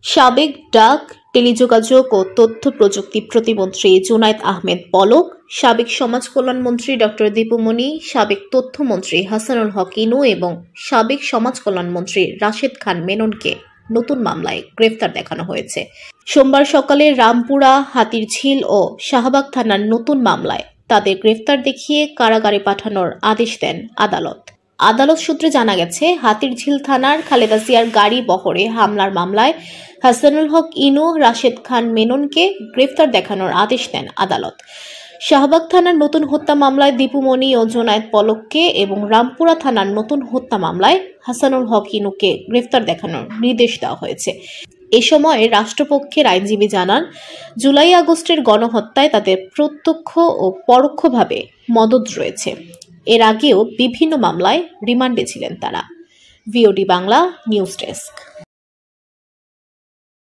সাবেক ডাক, টেলিযোগাযোগ ও তথ্য প্রযুক্তি প্রতিমন্ত্রী জুনায়েদ আহমেদ পলক, সাবেক সমাজ কল্যাণমন্ত্রী ডক্টর দীপুমনি, সাবেক তথ্যমন্ত্রী হাসানুল হক ইনু এবং সাবেক সমাজ কল্যাণমন্ত্রী রাশেদ খান মেননকে নতুন মামলায় গ্রেফতার দেখানো হয়েছে। সোমবার সকালে রামপুরা, হাতিরঝিল ও শাহবাগ থানার নতুন মামলায় তাদের গ্রেফতার দেখিয়ে কারাগারে পাঠানোর আদেশ দেন আদালত। আদালত সূত্রে জানা গেছে, হাতিরঝিল থানার খালেদা জিয়ার গাড়ি বহরে হামলার মামলায় হাসানুল হক ইনু, রাশেদ খান মেননকে গ্রেফতার দেখানোর আদেশ দেন আদালত। শাহবাগ থানার নতুন হত্যা মামলায় দীপুমনি ও জুনায়েদ পলককে এবং রামপুরা থানার নতুন হত্যা মামলায় হাসানুল হক ইনুকে গ্রেফতার দেখানোর নির্দেশ দেওয়া হয়েছে। এ সময় রাষ্ট্রপক্ষের আইনজীবী জানান, জুলাই-আগস্টের গণহত্যায় তাদের প্রত্যক্ষ ও পরোক্ষভাবে মদদ রয়েছে। এর আগেও বিভিন্ন মামলায় রিমান্ডে ছিলেন তারা। VOD Bangla news desk.